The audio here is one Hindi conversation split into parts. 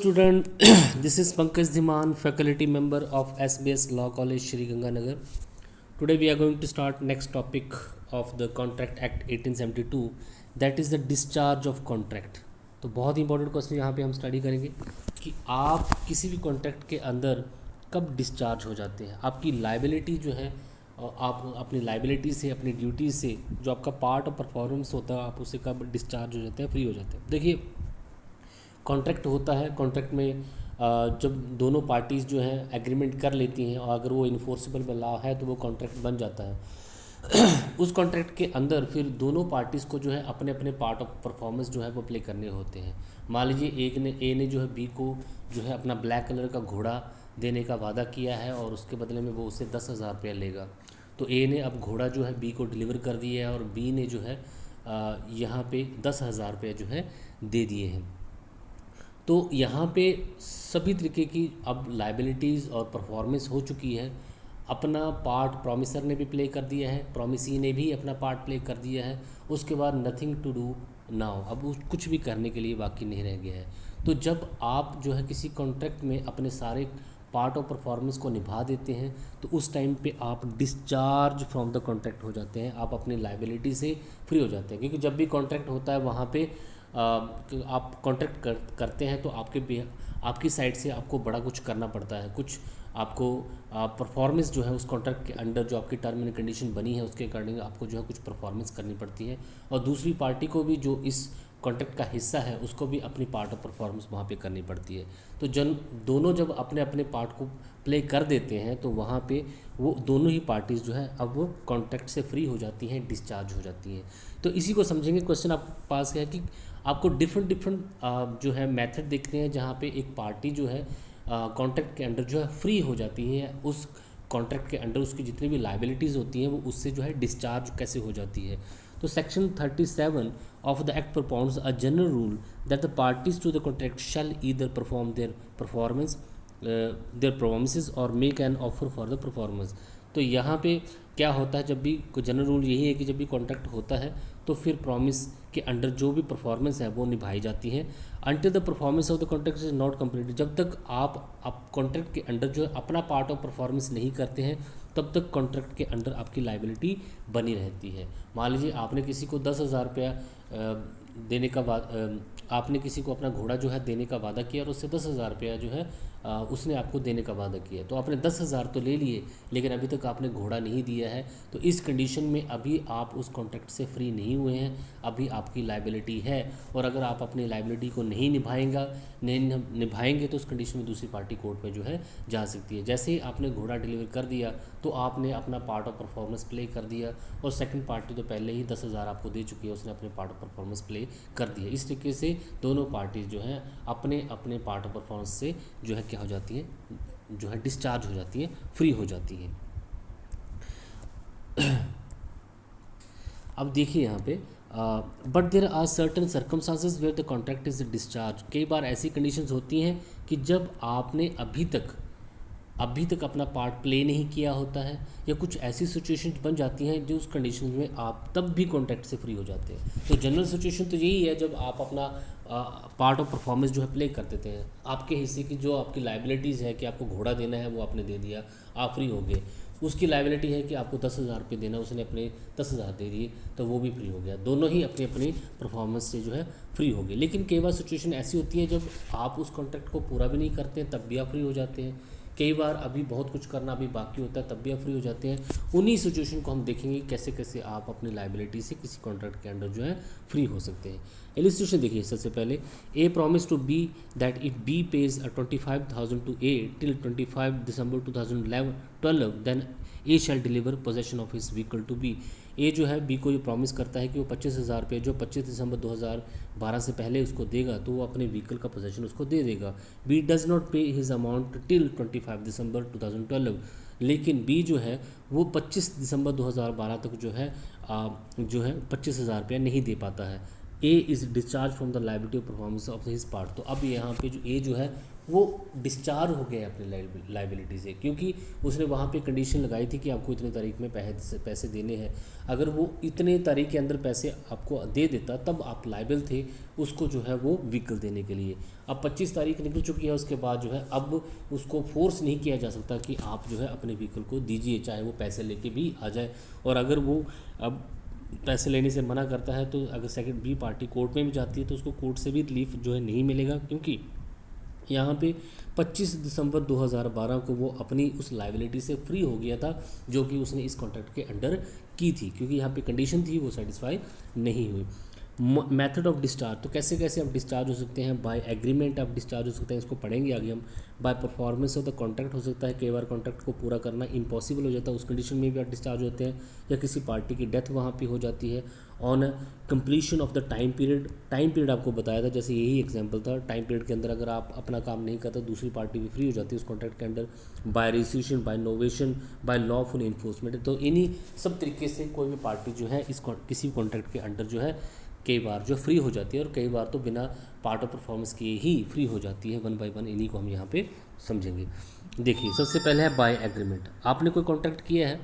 Student, this is Pankaj Dhiman, faculty member of SBS Law College, Shri Ganganagar. Today we are going to start next topic of the Contract Act 1872, that is the discharge of contract. तो बहुत ही इंपॉर्टेंट क्वेश्चन यहाँ पे हम स्टडी करेंगे कि आप किसी भी कॉन्ट्रैक्ट के अंदर कब डिस्चार्ज हो जाते हैं, आपकी लाइबिलिटी जो है, आप अपनी लाइबिलिटी से, अपनी ड्यूटी से, जो आपका पार्ट ऑफ परफॉर्मेंस होता है, आप उसे कब डिस्चार्ज हो जाते हैं, फ्री हो जाते हैं. देखिए, कॉन्ट्रैक्ट होता है. कॉन्ट्रैक्ट में जब दोनों पार्टीज़ जो हैं एग्रीमेंट कर लेती हैं और अगर वो इन्फोर्सेबल में लॉ है तो वो कॉन्ट्रैक्ट बन जाता है. उस कॉन्ट्रैक्ट के अंदर फिर दोनों पार्टीज़ को जो है अपने अपने पार्ट ऑफ परफॉर्मेंस जो है वो प्ले करने होते हैं. मान लीजिए ए ने जो है बी को जो है अपना ब्लैक कलर का घोड़ा देने का वादा किया है और उसके बदले में वो उससे 10,000 रुपया लेगा. तो ए ने अब घोड़ा जो है बी को डिलीवर कर दिया है और बी ने जो है यहाँ पे 10,000 रुपये जो है दे दिए हैं. तो यहाँ पे सभी तरीके की अब लाइबिलिटीज़ और परफॉर्मेंस हो चुकी है. अपना पार्ट प्रॉमिसर ने भी प्ले कर दिया है, प्रॉमिसी ने भी अपना पार्ट प्ले कर दिया है. उसके बाद नथिंग टू डू नाउ, अब कुछ भी करने के लिए बाकी नहीं रह गया है. तो जब आप जो है किसी कॉन्ट्रैक्ट में अपने सारे पार्ट ऑफ परफॉर्मेंस को निभा देते हैं तो उस टाइम पे आप डिस्चार्ज फ्रॉम द कॉन्ट्रैक्ट हो जाते हैं, आप अपनी लाइबिलिटी से फ्री हो जाते हैं. क्योंकि जब भी कॉन्ट्रैक्ट होता है वहाँ पे आप कॉन्ट्रैक्ट करते हैं तो आपकी साइड से आपको बड़ा कुछ करना पड़ता है. कुछ आपको परफॉर्मेंस जो है उस कॉन्ट्रैक्ट के अंडर जो आपकी टर्म एंड कंडीशन बनी है उसके अकॉर्डिंग आपको जो है कुछ परफॉर्मेंस करनी पड़ती है. और दूसरी पार्टी को भी जो इस कॉन्ट्रैक्ट का हिस्सा है उसको भी अपनी पार्ट ऑफ परफॉर्मेंस वहाँ पे करनी पड़ती है. तो दोनों जब अपने अपने पार्ट को प्ले कर देते हैं तो वहाँ पे वो दोनों ही पार्टीज़ जो है अब वो कॉन्ट्रैक्ट से फ्री हो जाती हैं, डिस्चार्ज हो जाती हैं. तो इसी को समझेंगे. क्वेश्चन आपके पास है कि आपको डिफरेंट जो है मेथड देखते हैं जहाँ पे एक पार्टी जो है कॉन्ट्रैक्ट के अंडर जो है फ्री हो जाती है. उस कॉन्ट्रैक्ट के अंडर उसकी जितनी भी लाइबिलिटीज़ होती हैं वो उससे जो है डिस्चार्ज कैसे हो जाती है. तो section 37 of the act propounds a general rule that the parties to the contract shall either perform their promises और make an offer for the performance. तो यहाँ पे क्या होता है, जब भी जनरल रूल यही है कि जब भी कॉन्ट्रैक्ट होता है तो फिर प्रॉमिस के अंडर जो भी परफॉर्मेंस है वो निभाई जाती है. Until the performance of the contract is not completed, जब तक आप कॉन्ट्रैक्ट के अंडर जो है अपना पार्ट ऑफ परफॉर्मेंस नहीं करते हैं तब तक कॉन्ट्रैक्ट के अंडर आपकी लाइबिलिटी बनी रहती है. मान लीजिए आपने किसी को 10,000 रुपया देने का आपने किसी को अपना घोड़ा जो है देने का वादा किया और उससे 10,000 रुपया जो है उसने आपको देने का वादा किया. तो आपने 10,000 तो ले लिए लेकिन अभी तक आपने घोड़ा नहीं दिया है. तो इस कंडीशन में अभी आप उस कॉन्ट्रैक्ट से फ्री नहीं हुए हैं, अभी आपकी लाइबिलिटी है. और अगर आप अपनी लाइबिलिटी को नहीं निभाएंगे तो उस कंडीशन में दूसरी पार्टी कोर्ट में जो है जा सकती है. जैसे ही आपने घोड़ा डिलीवर कर दिया तो आपने अपना पार्ट ऑफ परफॉर्मेंस प्ले कर दिया और सेकंड पार्टी तो पहले ही 10,000 आपको दे चुकी है, उसने अपने पार्ट ऑफ परफॉर्मेंस प्ले कर दिया. इस तरीके से दोनों पार्टीज जो हैं अपने अपने पार्ट ऑफ परफॉर्मेंस से जो है क्या हो जाती है, जो है डिस्चार्ज हो जाती है, फ्री हो जाती है. अब देखिए यहाँ पे but there are certain circumstances where the contract is discharge. कई बार ऐसी कंडीशंस होती हैं कि जब आपने अभी तक अपना पार्ट प्ले नहीं किया होता है या कुछ ऐसी सिचुएशन बन जाती हैं जो उस कंडीशन में आप तब भी कॉन्ट्रैक्ट से फ्री हो जाते हैं. तो जनरल सिचुएशन तो यही है जब आप अपना पार्ट ऑफ परफॉर्मेंस जो है प्ले कर देते हैं, आपके हिस्से की जो आपकी लाइबिलिटीज़ है कि आपको घोड़ा देना है वो आपने दे दिया, आप फ्री हो गए. उसकी लाइबिलिटी है कि आपको 10,000 रुपये देना, उसने अपने 10,000 दे दिए तो वो भी फ्री हो गया. दोनों ही अपनी अपनी परफॉर्मेंस से जो है फ्री हो गए. लेकिन कई बार सिचुएशन ऐसी होती है जब आप उस कॉन्ट्रैक्ट को पूरा भी नहीं करते हैं तब भी आप फ्री हो जाते हैं. कई बार अभी बहुत कुछ करना अभी बाकी होता है तब भी आप फ्री हो जाते हैं. उन्हीं सिचुएशन को हम देखेंगे कैसे कैसे आप अपनी लाइबिलिटी से किसी कॉन्ट्रैक्ट के अंडर जो है फ्री हो सकते हैं. इलिस्ट्रेशन देखिए. सबसे पहले A promise to B that if B pays 25,000 to A till 25 December 2012 then A shall deliver possession of his vehicle to B. A जो है बी को ये प्रॉमिस करता है कि वो 25,000 रुपये जो 25 दिसंबर 2012 से पहले उसको देगा तो वो अपने व्हीकल का पोजेशन उसको दे देगा. बी डज़ नॉट पे हिज अमाउंट टिल 25 दिसंबर 2012, लेकिन बी जो है वो 25 दिसंबर 2012 तक जो है 25,000 रुपया नहीं दे पाता है. A is discharge from the liability of performance of his part. तो अब यहाँ पे जो ए जो है वो डिस्चार्ज हो गया अपनी लाइबिलिटी से, क्योंकि उसने वहाँ पे कंडीशन लगाई थी कि आपको इतने तारीख में पैसे देने हैं। अगर वो इतने तारीख के अंदर पैसे आपको दे देता तब आप लाइबल थे उसको जो है वो व्हीकल देने के लिए। अब 25 तारीख निकल चुकी है, उसके बाद जो है अब उसको फोर्स नहीं किया जा सकता कि आप जो है अपने व्हीकल को दीजिए, चाहे वो पैसे लेके भी आ जाए। और अगर वो अब पैसे लेने से मना करता है तो अगर सेकंड बी पार्टी कोर्ट में भी जाती है तो उसको कोर्ट से भी रिलीफ जो है नहीं मिलेगा, क्योंकि यहाँ पे 25 दिसंबर 2012 को वो अपनी उस लाइबिलिटी से फ्री हो गया था जो कि उसने इस कॉन्ट्रैक्ट के अंडर की थी, क्योंकि यहाँ पे कंडीशन थी वो सेटिस्फाई नहीं हुई। मेथड ऑफ डिस्चार्ज, तो कैसे कैसे आप डिस्चार्ज हो सकते हैं। बाय एग्रीमेंट आप डिस्चार्ज हो सकते हैं, इसको पढ़ेंगे आगे हम। By performance of the contract हो सकता है, कई बार कॉन्ट्रैक्ट को पूरा करना इम्पॉसिबल हो जाता है, उस कंडीशन में भी आप डिस्चार्ज होते हैं, या किसी पार्टी की डेथ वहाँ पे हो जाती है। On completion of the time period आपको बताया था, जैसे यही एग्जांपल था, टाइम पीरियड के अंदर अगर आप अपना काम नहीं करते दूसरी पार्टी भी फ्री हो जाती है उस कॉन्ट्रैक्ट के अंडर। By registration, by novation, by lawful enforcement, तो इन्हीं सब तरीके से कोई भी पार्टी जो है इस किसी कॉन्ट्रैक्ट के अंडर जो है कई बार जो फ्री हो जाती है, और कई बार तो बिना पार्ट ऑफ परफॉर्मेंस किए ही फ्री हो जाती है। वन बाय वन इन्हीं को हम यहाँ पे समझेंगे। देखिए सबसे पहले है बाय एग्रीमेंट। आपने कोई कॉन्ट्रैक्ट किया है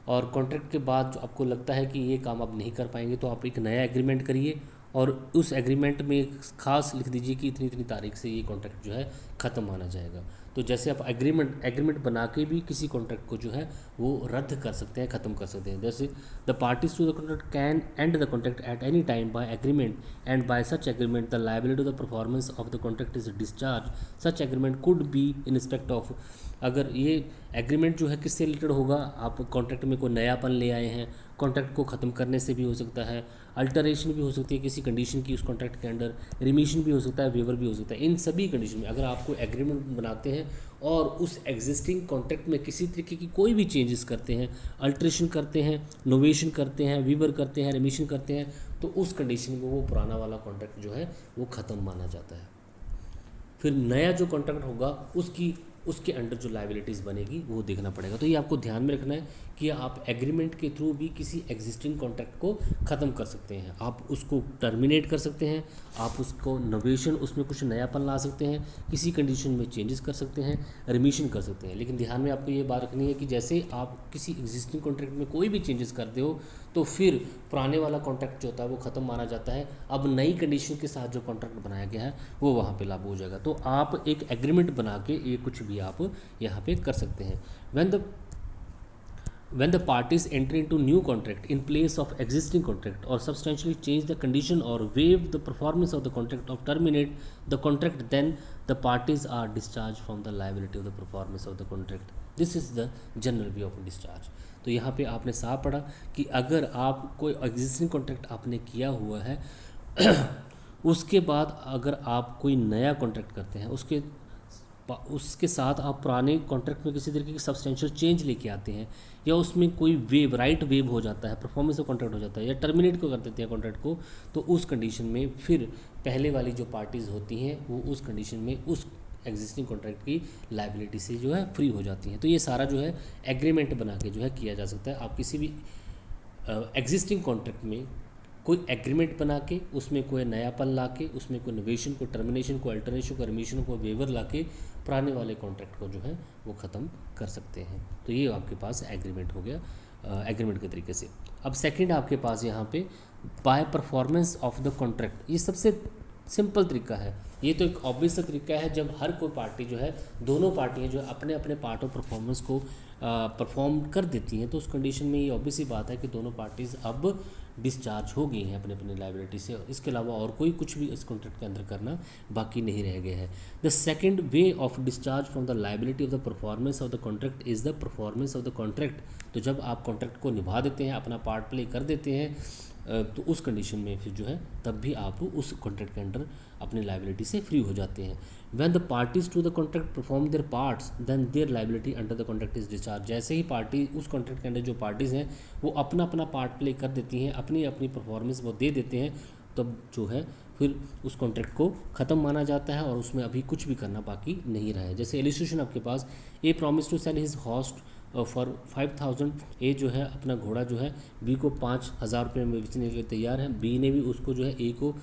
और कॉन्ट्रैक्ट के बाद जो आपको लगता है कि ये काम आप नहीं कर पाएंगे तो आप एक नया एग्रीमेंट करिए, और उस एग्रीमेंट में खास लिख दीजिए कि इतनी इतनी तारीख से ये कॉन्ट्रैक्ट जो है ख़त्म माना जाएगा। तो जैसे आप एग्रीमेंट बना के भी किसी कॉन्ट्रैक्ट को जो है वो रद्द कर सकते हैं, ख़त्म कर सकते हैं। जैसे the parties to the contract can end the contract at any time by agreement, and by such agreement the liability of the performance of the contract is discharge. Such agreement could be in respect of, अगर ये एग्रीमेंट जो है किससे रिलेटेड होगा, आप कॉन्ट्रैक्ट में कोई नयापन ले आए हैं, कॉन्ट्रैक्ट को ख़त्म करने से भी हो सकता है, अल्टरेशन भी हो सकती है किसी कंडीशन की उस कॉन्ट्रैक्ट के अंडर, रिमिशन भी हो सकता है, वेवर भी हो सकता है। इन सभी कंडीशन में अगर आप कोई एग्रीमेंट बनाते हैं और उस एग्जिस्टिंग कॉन्ट्रैक्ट में किसी तरीके की कोई भी चेंजेस करते हैं, अल्टरेशन करते हैं, नोवेशन करते हैं, वीवर करते हैं, रिमिशन करते हैं, तो उस कंडीशन में वो पुराना वाला कॉन्ट्रैक्ट जो है वो ख़त्म माना जाता है। फिर नया जो कॉन्ट्रैक्ट होगा उसके अंडर जो लाइबिलिटीज़ बनेगी वो देखना पड़ेगा। तो ये आपको ध्यान में रखना है कि आप एग्रीमेंट के थ्रू भी किसी एग्जिस्टिंग कॉन्ट्रैक्ट को ख़त्म कर सकते हैं, आप उसको टर्मिनेट कर सकते हैं, आप उसको नोवेशन उसमें कुछ नयापन ला सकते हैं, किसी कंडीशन में चेंजेस कर सकते हैं, रिमिशन कर सकते हैं। लेकिन ध्यान में आपको ये बात रखनी है कि जैसे आप किसी एग्जिस्टिंग कॉन्ट्रैक्ट में कोई भी चेंजेस करते हो तो फिर पुराने वाला कॉन्ट्रैक्ट जो होता है वो ख़त्म माना जाता है, अब नई कंडीशन के साथ जो कॉन्ट्रैक्ट बनाया गया है वो वहाँ पे लागू हो जाएगा। तो आप एक एग्रीमेंट बना के ये कुछ भी आप यहाँ पे कर सकते हैं। when the parties enter into new contract in place of existing contract or substantially change the condition or waive the performance of the contract or terminate the contract, then the parties are discharged from the liability of the performance of the contract. This is the general view of discharge. तो यहाँ पे आपने साफ पढ़ा कि अगर आप कोई एग्जिस्टिंग कॉन्ट्रैक्ट आपने किया हुआ है उसके बाद अगर आप कोई नया कॉन्ट्रैक्ट करते हैं उसके साथ आप पुराने कॉन्ट्रैक्ट में किसी तरीके की सब्सटेंशियल चेंज लेके आते हैं, या उसमें कोई राइट वेव हो जाता है, परफॉर्मेंस ऑफ कॉन्ट्रैक्ट हो जाता है, या टर्मिनेट को कर देते हैं कॉन्ट्रैक्ट को, तो उस कंडीशन में फिर पहले वाली जो पार्टीज़ होती हैं वो उस कंडीशन में उस एग्जिस्टिंग कॉन्ट्रैक्ट की लाइबिलिटी से जो है फ्री हो जाती हैं। तो ये सारा जो है एग्रीमेंट बना के जो है किया जा सकता है। आप किसी भी एग्जिस्टिंग कॉन्ट्रैक्ट में कोई एग्रीमेंट बना के उसमें कोई नयापन ला के उसमें कोई नोवेशन को, टर्मिनेशन को, अल्टरेशन को, रिमिशन को, वेवर ला के पुराने वाले कॉन्ट्रैक्ट को जो है वो ख़त्म कर सकते हैं। तो ये आपके पास एग्रीमेंट हो गया एग्रीमेंट के तरीके से। अब सेकंड आपके पास यहाँ पे by performance of the contract, ये सबसे सिंपल तरीका है, ये तो एक ऑब्वियस सा तरीका है। जब हर कोई पार्टी जो है, दोनों पार्टियाँ जो अपने अपने पार्ट ऑफ परफॉर्मेंस को परफॉर्म कर देती हैं, तो उस कंडीशन में ये ऑब्वियस सी बात है कि दोनों पार्टीज़ अब डिस्चार्ज हो गई हैं अपने अपने लाइबिलिटी से। इसके अलावा और कोई कुछ भी इस कॉन्ट्रैक्ट के अंदर करना बाकी नहीं रह गया है। The second way of discharge from the liability of the performance of the contract is the performance of the contract. तो जब आप कॉन्ट्रैक्ट को निभा देते हैं, अपना पार्ट प्ले कर देते हैं, तो उस कंडीशन में फिर जो है तब भी आप उस कॉन्ट्रैक्ट के अंडर अपनी लाइबिलिटी से फ्री हो जाते हैं। When the parties to the contract perform their parts then their liability under the contract is discharge. जैसे ही पार्टी उस कॉन्ट्रैक्ट के अंदर जो पार्टीज़ हैं वो अपना अपना पार्ट प्ले कर देती हैं, अपनी अपनी परफॉर्मेंस वो दे देते हैं, तब जो है फिर उस कॉन्ट्रैक्ट को ख़त्म माना जाता है और उसमें अभी कुछ भी करना बाकी नहीं रहा है। जैसे इलस्ट्रेशन आपके पास, A promise to sell his horse for 5000, A जो है अपना घोड़ा जो है बी को 5000 रुपये में बेचने के लिए तैयार है। बी ने भी उसको जो है ए को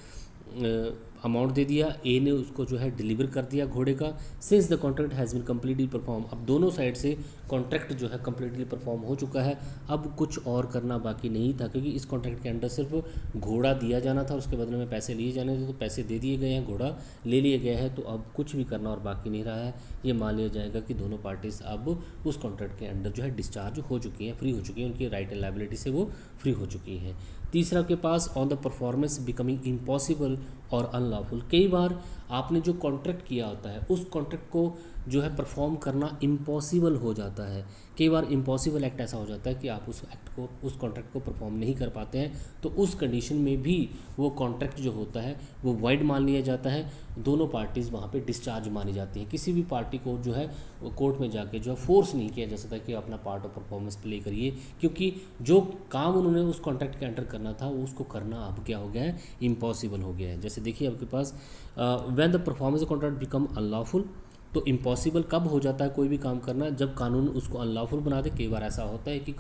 अमाउंट दे दिया, ए ने उसको जो है डिलीवर कर दिया घोड़े का। Since the contract has been completely perform, अब दोनों साइड से कॉन्ट्रैक्ट जो है कम्प्लीटली परफॉर्म हो चुका है, अब कुछ और करना बाकी नहीं था, क्योंकि इस कॉन्ट्रैक्ट के अंडर सिर्फ घोड़ा दिया जाना था, उसके बदले में पैसे लिए जाने थे, तो पैसे दे दिए गए हैं, घोड़ा ले लिया गया है, तो अब कुछ भी करना और बाकी नहीं रहा है। ये मान लिया जाएगा कि दोनों पार्टीज अब उस कॉन्ट्रैक्ट के अंडर जो है डिस्चार्ज हो चुकी हैं, फ्री हो चुकी हैं, उनकी राइट एंड लायबिलिटी से वो फ्री हो चुकी हैं। तीसरा के pass on the performance becoming impossible और अनलॉफुल, कई बार आपने जो कॉन्ट्रैक्ट किया होता है उस कॉन्ट्रैक्ट को जो है परफॉर्म करना इम्पॉसिबल हो जाता है। कई बार इम्पॉसिबल एक्ट ऐसा हो जाता है कि आप उस एक्ट को, उस कॉन्ट्रैक्ट को परफॉर्म नहीं कर पाते हैं, तो उस कंडीशन में भी वो कॉन्ट्रैक्ट जो होता है वो वाइड मान लिया जाता है, दोनों पार्टीज़ वहाँ पे डिस्चार्ज मानी जाती हैं। किसी भी पार्टी को जो है कोर्ट में जाके जो है फोर्स नहीं किया जा सकता कि अपना पार्ट ऑफ परफॉर्मेंस प्ले करिए, क्योंकि जो काम उन्होंने उस कॉन्ट्रैक्ट के अंडर करना था वो उसको करना अब क्या हो गया है, इम्पॉसिबल हो गया है। जैसे देखिए आपके पास when the performance contract become unlawful, तो इम्पॉसिबल कब हो जाता है कोई भी काम करना, जब कानून उसको अनलॉफुल बना दे। कई बार ऐसा होता है कि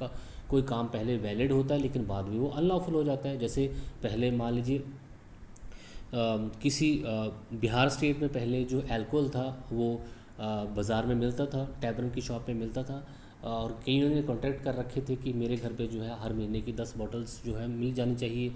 कोई काम पहले वैलिड होता है लेकिन बाद में वो अनलॉफुल हो जाता है। जैसे पहले मान लीजिए किसी बिहार स्टेट में पहले जो अल्कोहल था वो बाज़ार में मिलता था, टैबरन की शॉप में मिलता था, और कईयों ने कॉन्ट्रैक्ट कर रखे थे कि मेरे घर पे जो है हर महीने की 10 बॉटल्स जो है मिल जानी चाहिए।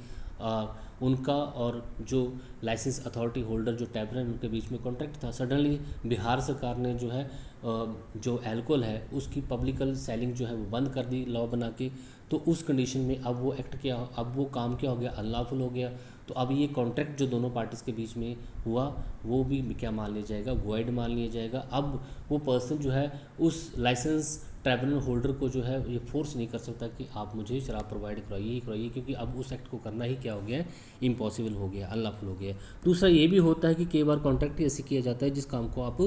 उनका और जो लाइसेंस अथॉरिटी होल्डर जो टैबरन, उनके बीच में कॉन्ट्रैक्ट था। सडनली बिहार सरकार ने जो है जो अल्कोहल है उसकी पब्लिकल सेलिंग जो है वो बंद कर दी लॉ बना के, तो उस कंडीशन में अब वो एक्ट क्या, अब वो काम क्या हो गया, अनलॉफुल हो गया। तो अब ये कॉन्ट्रैक्ट जो दोनों पार्टीज़ के बीच में हुआ वो भी क्या मान लिया जाएगा, वॉइड मान लिया जाएगा। अब वो पर्सन जो है उस लाइसेंस ट्राइब्यूनल होल्डर को जो है ये फोर्स नहीं कर सकता कि आप मुझे शराब प्रोवाइड करवाइए ही करवाइए, क्योंकि अब उस एक्ट को करना ही क्या हो गया है, इम्पॉसिबल हो गया, अनलॉफुल हो गया। दूसरा ये भी होता है कि कई बार कॉन्ट्रैक्ट ऐसे किया जाता है जिस काम को आप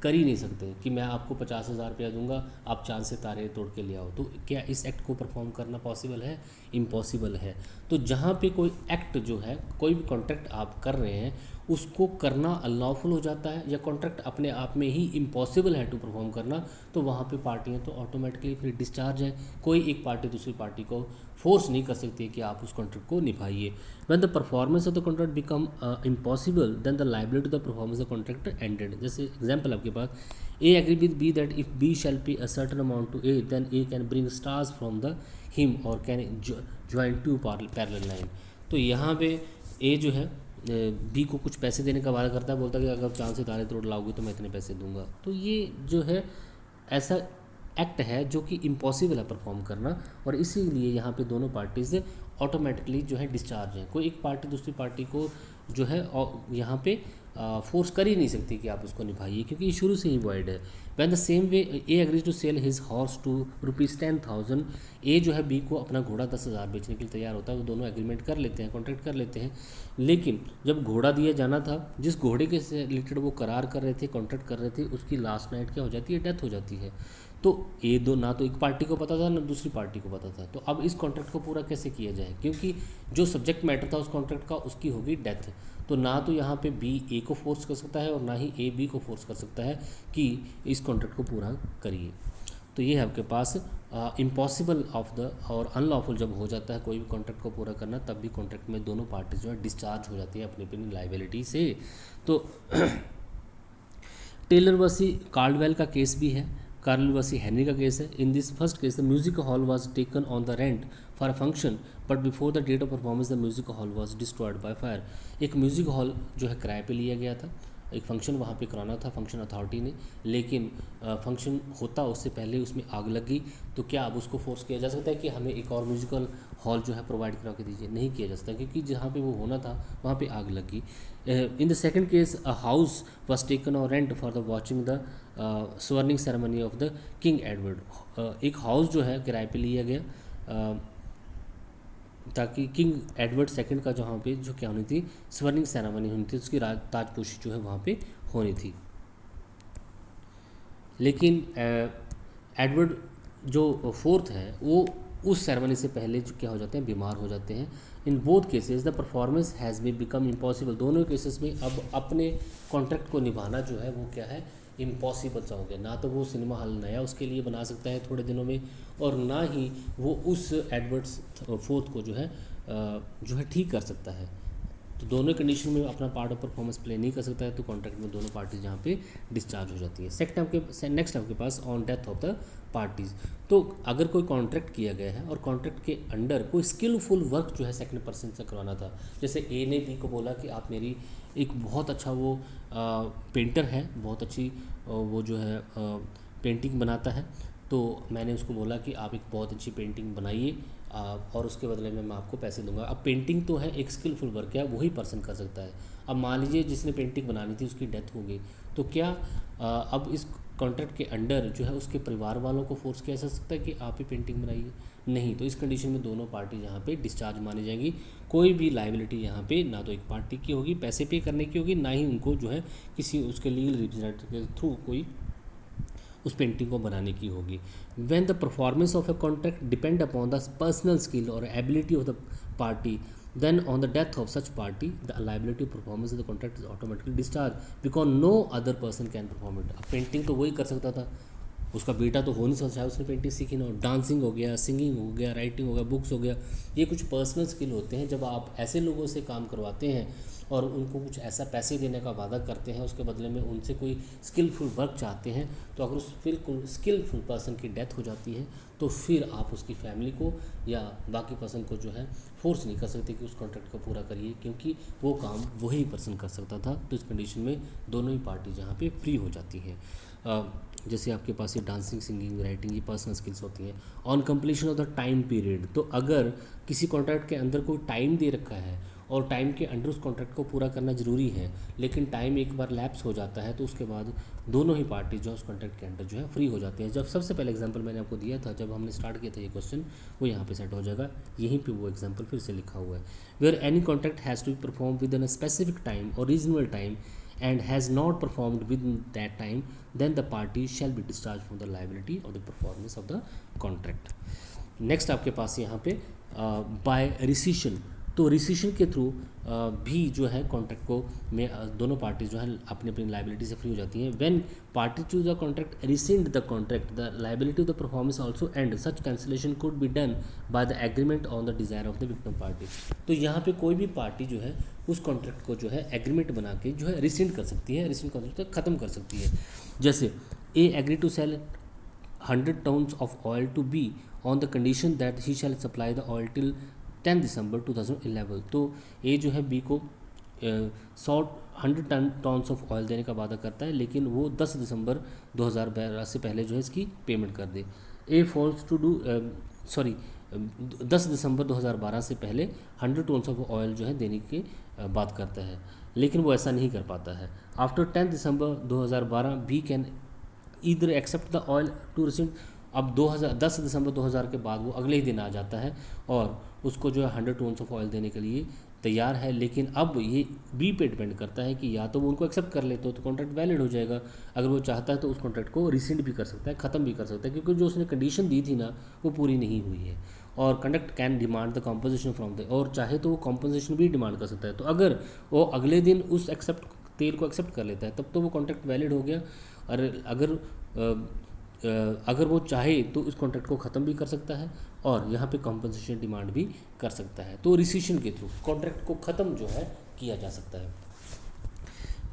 कर ही नहीं सकते, कि मैं आपको 50,000 रुपया दूंगा, आप चांद से तारे तोड़ के ले आओ, तो क्या इस एक्ट को परफॉर्म करना पॉसिबल है, इम्पॉसिबल है। तो जहाँ पे कोई एक्ट जो है, कोई भी कॉन्ट्रैक्ट आप कर रहे हैं उसको करना अनलॉफुल हो जाता है, या कॉन्ट्रैक्ट अपने आप में ही इम्पॉसिबल है टू परफॉर्म करना, तो वहाँ पे पार्टियाँ तो ऑटोमेटिकली फिर डिस्चार्ज है। कोई एक पार्टी दूसरी पार्टी को फोर्स नहीं कर सकती है कि आप उस कॉन्ट्रैक्ट को निभाइए। When the performance of the contract become impossible then the liability to the performance of contract ended. जैसे एग्जाम्पल आपके पास, A agree with B that if B shall pay a certain amount to A then A can bring stars from the him और can join to parallel line. तो यहाँ पे ए जो है बी को कुछ पैसे देने का वादा करता है, बोलता है कि अगर चांद से तारे तोड़ लाओगे तो मैं इतने पैसे दूंगा। तो ये जो है ऐसा एक्ट है जो कि इम्पॉसिबल है परफॉर्म करना, और इसीलिए यहाँ पे दोनों पार्टीज ऑटोमेटिकली जो है डिस्चार्ज हैं। कोई एक पार्टी दूसरी पार्टी को जो है यहाँ पे फोर्स कर ही नहीं सकती कि आप उसको निभाइए, क्योंकि ये शुरू से ही वॉइड है। When the same way A agrees to sell his horse to ₹10,000, A जो है बी को अपना घोड़ा 10,000 बेचने के लिए तैयार होता है, वो दोनों एग्रीमेंट कर लेते हैं, कॉन्ट्रैक्ट कर लेते हैं। लेकिन जब घोड़ा दिया जाना था, जिस घोड़े के से रिलेटेड वो करार कर रहे थे, कॉन्ट्रैक्ट कर रहे थे, उसकी लास्ट नाइट क्या हो जाती है, डेथ हो जाती है। तो ये दो ना तो एक पार्टी को पता था ना दूसरी पार्टी को पता था, तो अब इस कॉन्ट्रैक्ट को पूरा कैसे किया जाए, क्योंकि जो सब्जेक्ट मैटर था उस कॉन्ट्रैक्ट का उसकी होगी डेथ। तो ना तो यहाँ पे बी ए को फोर्स कर सकता है और ना ही ए बी को फोर्स कर सकता है कि इस कॉन्ट्रैक्ट को पूरा करिए। तो ये है आपके पास इम्पॉसिबल ऑफ द और अनलॉफुल जब हो जाता है कोई भी कॉन्ट्रैक्ट को पूरा करना, तब भी कॉन्ट्रैक्ट में दोनों पार्टी जो है डिस्चार्ज हो जाती है अपनी अपनी लाइबिलिटी से। तो टेलर वर्सी कार्लवेल का केस भी है, कार्ल वर्सी हेनरी का केस है। In this first case the music hall was taken on the rent for a function, but before the date of performance the music hall was destroyed by fire. एक म्यूजिक हॉल जो है किराए पे लिया गया था, एक फंक्शन वहाँ पे कराना था फंक्शन अथॉरिटी ने, लेकिन फंक्शन होता उससे पहले उसमें आग लग गई। तो क्या अब उसको फोर्स किया जा सकता है कि हमें एक और म्यूजिकल हॉल जो है प्रोवाइड करा के दीजिए? नहीं किया जा सकता, क्योंकि जहाँ पे वो होना था वहाँ पे आग लग गई। In the second case a house was taken on rent for the watching the swearing ceremony of the king Edward. एक हाउस जो है किराए पे लिया गया ताकि किंग एडवर्ड सेकंड का जहाँ पे जो क्या होनी थी, स्वर्निंग सेरेमनी होनी थी, उसकी ताजपोशी जो है वहाँ पे होनी थी। लेकिन एडवर्ड जो फोर्थ है वो उस सेरेमनी से पहले जो क्या हो जाते हैं, बीमार हो जाते हैं। In both cases the performance has been become impossible. दोनों केसेस में अब अपने कॉन्ट्रैक्ट को निभाना जो है वो क्या है, इम्पॉसिबल सा हो गया। ना तो वो सिनेमा हॉल नया उसके लिए बना सकता है थोड़े दिनों में, और ना ही वो उस एडवर्ड्स फोर्थ को जो है ठीक कर सकता है। तो दोनों कंडीशन में अपना पार्ट ऑफ परफॉर्मेंस प्ले नहीं कर सकता है, तो कॉन्ट्रैक्ट में दोनों पार्टीज यहाँ पे डिस्चार्ज हो जाती है। नेक्स्ट आपके pass on death of the parties. तो अगर कोई कॉन्ट्रैक्ट किया गया है और कॉन्ट्रैक्ट के अंडर कोई स्किलफुल वर्क जो है सेकंड पर्सन से करवाना था, जैसे ए ने बी को बोला कि आप मेरी एक बहुत अच्छा वो पेंटर है, बहुत अच्छी वो जो है पेंटिंग बनाता है, तो मैंने उसको बोला कि आप एक बहुत अच्छी पेंटिंग बनाइए और उसके बदले में मैं आपको पैसे दूंगा। अब पेंटिंग तो है एक स्किलफुल वर्क है, वही पर्सन कर सकता है। अब मान लीजिए जिसने पेंटिंग बनानी थी उसकी डेथ हो गई, तो क्या अब इस कॉन्ट्रैक्ट के अंडर जो है उसके परिवार वालों को फोर्स किया जा सकता है कि आप ही पेंटिंग बनाइए? नहीं। तो इस कंडीशन में दोनों पार्टी यहाँ पे डिस्चार्ज मानी जाएंगी। कोई भी लाइबिलिटी यहाँ पे ना तो एक पार्टी की होगी पैसे पे करने की होगी, ना ही उनको जो है किसी उसके लीगल रिप्रेजेंटेटिव के थ्रू कोई उस पेंटिंग को बनाने की होगी। When the performance of a contract depend upon the personal skill और ability of the party, then on the death of such party the liability performance of the contract is automatically discharged because no other person can perform it। अब पेंटिंग तो वही कर सकता था, उसका बेटा तो हो नहीं सकता, चाहे उसने पेंटिंग सीखी ना हो। डांसिंग हो गया, सिंगिंग हो गया, राइटिंग हो गया, बुक्स हो गया, ये कुछ पर्सनल स्किल होते हैं। जब आप ऐसे लोगों से काम करवाते हैं और उनको कुछ ऐसा पैसे देने का वादा करते हैं, उसके बदले में उनसे कोई स्किलफुल वर्क चाहते हैं, तो अगर उस स्किलफुल पर्सन की डेथ हो जाती है तो फिर आप उसकी फैमिली को या बाकी पर्सन को जो है फोर्स नहीं कर सकते कि उस कॉन्ट्रैक्ट को पूरा करिए, क्योंकि वो काम वही पर्सन कर सकता था। तो इस कंडीशन में दोनों ही पार्टी जहाँ पे फ्री हो जाती हैं। जैसे आपके पास ये डांसिंग, सिंगिंग, राइटिंग, ये पर्सनल स्किल्स होती हैं। On completion of the time period, तो अगर किसी कॉन्ट्रैक्ट के अंदर कोई टाइम दे रखा है और टाइम के अंडर उस कॉन्ट्रैक्ट को पूरा करना ज़रूरी है, लेकिन टाइम एक बार लैप्स हो जाता है, तो उसके बाद दोनों ही पार्टी जो है उस कॉन्ट्रैक्ट के अंडर जो है फ्री हो जाती हैं। जब सबसे पहले एग्जांपल मैंने आपको दिया था, जब हमने स्टार्ट किया था ये क्वेश्चन, वो यहाँ पे सेट हो जाएगा। यहीं पे वो एग्जांपल फिर से लिखा हुआ है। Where any contract has to be perform within a specific time और reasonable time and has not performed within that time, then the party shall be discharged from the liability of the performance of the contract। Next आपके पास यहाँ पे बाय रिसीशन, तो रिसीशन के थ्रू भी जो है कॉन्ट्रैक्ट को में दोनों पार्टी जो है अपनी अपनी लाइबिलिटी से फ्री हो जाती हैं। When party to the contract rescind the contract the liability of the performance also and such cancellation could be done by the agreement on the desire of the victim party. तो यहाँ पे कोई भी पार्टी जो है उस कॉन्ट्रैक्ट को जो है एग्रीमेंट बना के जो है रिसेंड कर सकती है, रिसेंड कॉन्ट्रैक्ट ख़त्म कर सकती है। जैसे A agree to sell 100 tons of oil to B on the condition that he shall supply the oil till 10 दिसंबर 2011। तो ए जो है बी को 100 टन्स ऑफ ऑयल देने का वादा करता है, लेकिन वो 10 दिसंबर 2012 से पहले जो है इसकी पेमेंट कर दे। ए फॉल्स टू डू 10 दिसंबर 2012 से पहले 100 टन्स ऑफ ऑयल जो है देने की बात करता है, लेकिन वो ऐसा नहीं कर पाता है। After 10 December 2012 B can either accept the oil to rescind. अब 10 दिसंबर 2000 के बाद वो अगले ही दिन आ जाता है और उसको जो है 100 टन्स ऑफ ऑयल देने के लिए तैयार है, लेकिन अब ये बी पे डिपेंड करता है कि या तो वो उनको एक्सेप्ट कर ले तो कॉन्ट्रैक्ट वैलिड हो जाएगा, अगर वो चाहता है तो उस कॉन्ट्रैक्ट को रिसेंड भी कर सकता है, ख़त्म भी कर सकता है, क्योंकि जो उसने कंडीशन दी थी ना वो पूरी नहीं हुई है। और conduct can demand the composition from the, और चाहे तो वो कॉम्पोजिशन भी डिमांड कर सकता है। तो अगर वो अगले दिन उस तेल को एक्सेप्ट कर लेता है तब तो वो कॉन्ट्रैक्ट वैलिड हो गया। और अगर वो चाहे तो इस कॉन्ट्रैक्ट को ख़त्म भी कर सकता है और यहाँ पे कॉम्पनसेशन डिमांड भी कर सकता है। तो रिसीशन के थ्रू कॉन्ट्रैक्ट को ख़त्म जो है किया जा सकता है।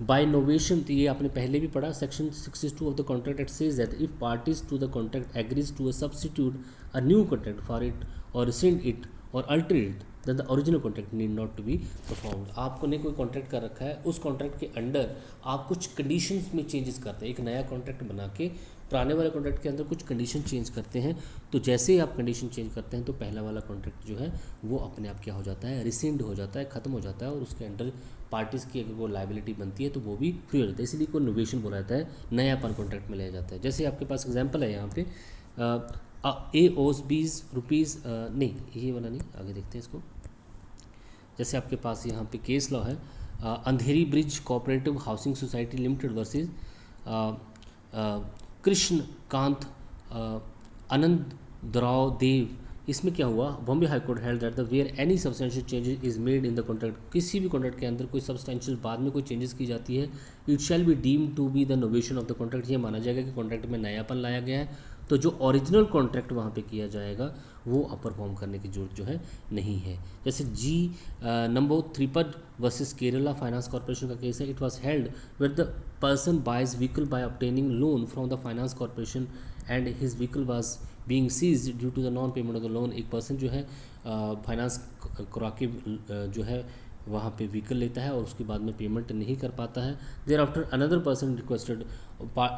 बाय नोवेशन, तो ये आपने पहले भी पढ़ा, section 62 of the contract it says that if parties to the contract agrees to a substitute a new contract for it or rescind it or alter it then the original contract need not to be performed. आपने कोई कॉन्ट्रैक्ट कर रखा है, उस कॉन्ट्रैक्ट के अंडर आप कुछ कंडीशंस में चेंजेस करते हैं, एक नया कॉन्ट्रैक्ट बना के पुराने वाले कॉन्ट्रैक्ट के अंदर कुछ कंडीशन चेंज करते हैं। तो जैसे ही आप कंडीशन चेंज करते हैं तो पहला वाला कॉन्ट्रैक्ट जो है वो अपने आप क्या हो जाता है, रिसेंड हो जाता है, ख़त्म हो जाता है, और उसके अंडर पार्टीज़ की अगर वो लाइबिलिटी बनती है तो वो भी फ्री हो जाता है। इसलिए को नोवेशन बोला जाता है, नयापन कॉन्ट्रैक्ट में लिया जाता है। जैसे आपके पास एग्जाम्पल है यहाँ पे ए ओस बीस रुपीज़, नहीं ये वाला नहीं, आगे देखते हैं इसको। जैसे आपके पास यहाँ पे केस लॉ है Andheri bridge cooperative housing society limited versus Krishna Kant Anandrao Dev. इसमें क्या हुआ, Bombay high court held that the where any substantial changes is made in the contract, किसी भी कॉन्ट्रैक्ट के अंदर कोई सब्सटेंशियल बाद में कोई चेंजेस की जाती है, it shall be deem to be the novation of the contract, ये माना जाएगा कि कॉन्ट्रैक्ट में नयापन लाया गया है, तो जो ओरिजिनल कॉन्ट्रैक्ट वहाँ पे किया जाएगा वो अब परफॉर्म करने की जरूरत जो है नहीं है। जैसे जी नंबर त्रिपद वर्सेस केरला फाइनेंस कॉर्पोरेशन का केस है। It was held where the person buys vehicle by obtaining loan from the finance corporation and his vehicle was being seized due to the non payment of the loan. एक पर्सन जो है फाइनेंस करा के जो है वहाँ पे व्हीकल लेता है और उसके बाद में पेमेंट नहीं कर पाता है। Thereafter another person requested,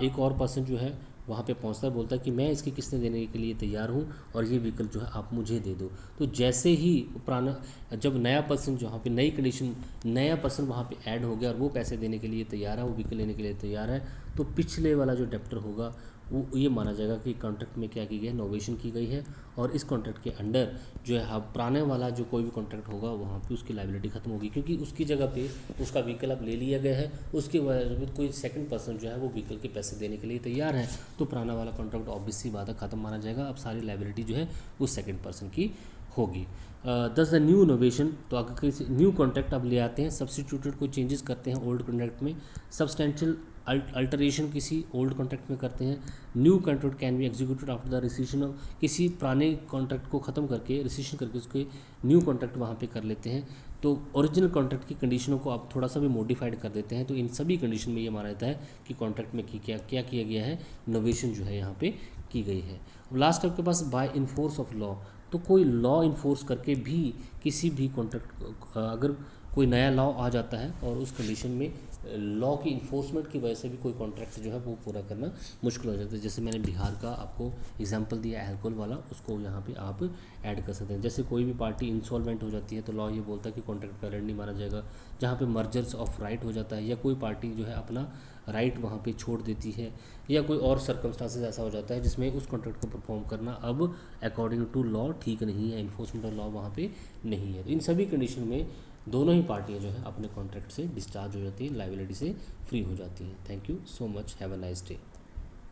एक और पर्सन जो है वहाँ पे पहुँचता है, बोलता है कि मैं इसकी किस्तें देने के लिए तैयार हूँ और ये व्हीकल जो है आप मुझे दे दो। तो जैसे ही पुराना, जब नया पर्सन जहाँ पे नई कंडीशन, नया पर्सन वहाँ पे ऐड हो गया और वो पैसे देने के लिए तैयार है, वो व्हीकल लेने के लिए तैयार है, तो पिछले वाला जो डेप्टर होगा वो ये माना जाएगा कि कॉन्ट्रैक्ट में क्या की गई है, नोवेशन की गई है और इस कॉन्ट्रैक्ट के अंडर जो है पुराने वाला जो कोई भी कॉन्ट्रैक्ट होगा वहाँ पे उसकी लायबिलिटी खत्म होगी, क्योंकि उसकी जगह पे उसका व्हीकल अब ले लिया गया है, उसके बाद कोई सेकंड पर्सन जो है वो व्हीकल के पैसे देने के लिए तैयार है, तो पुराना वाला कॉन्ट्रैक्ट ऑब्वियस सी बात है खत्म माना जाएगा। अब सारी लायबिलिटी जो है उस सेकंड पर्सन की होगी। दस द न्यू इनोवेशन, तो अगर किसी न्यू कॉन्ट्रैक्ट अब ले आते हैं, सब्सटीट्यूटेड कोई चेंजेस करते हैं ओल्ड कॉन्ट्रैक्ट में, सब्सटेंशियल अल्टरेशन किसी ओल्ड कॉन्ट्रैक्ट में करते हैं। New contract can be executed after the rescission of, किसी पुराने कॉन्ट्रैक्ट को ख़त्म करके रिसीशन करके उसके न्यू कॉन्ट्रैक्ट वहाँ पे कर लेते हैं। तो ओरिजिनल कॉन्ट्रैक्ट की कंडीशनों को आप थोड़ा सा भी मॉडिफाइड कर देते हैं। तो इन सभी कंडीशन में ये माना जाता है कि कॉन्ट्रैक्ट में क्या किया गया है, इनोवेशन जो है यहाँ पे की गई है। लास्ट आपके पास बाय इन्फोर्स ऑफ लॉ, तो कोई लॉ इन्फोर्स करके भी किसी भी कॉन्ट्रैक्ट, अगर कोई नया लॉ आ जाता है और उस कंडीशन में लॉ की इन्फोर्समेंट की वजह से भी कोई कॉन्ट्रैक्ट जो है वो पूरा करना मुश्किल हो जाता है। जैसे मैंने बिहार का आपको एग्जांपल दिया अल्कोहल वाला, उसको यहाँ पे आप ऐड कर सकते हैं। जैसे कोई भी पार्टी इंसॉल्वेंट हो जाती है तो लॉ ये बोलता है कि कॉन्ट्रैक्ट वैलिड नहीं माना जाएगा। जहाँ पे मर्जर्स ऑफ राइट हो जाता है या कोई पार्टी जो है अपना राइट वहाँ पे छोड़ देती है या कोई और सर्कमस्टांसेस ऐसा हो जाता है जिसमें उस कॉन्ट्रैक्ट को परफॉर्म करना अब अकॉर्डिंग टू लॉ ठीक नहीं है, इन्फोर्समेंट ऑफ लॉ वहाँ पे नहीं है। तो इन सभी कंडीशन में दोनों ही पार्टियां जो है अपने कॉन्ट्रैक्ट से डिस्चार्ज हो जाती हैं, लायबिलिटी से फ्री हो जाती हैं। Thank you so much, have a nice day.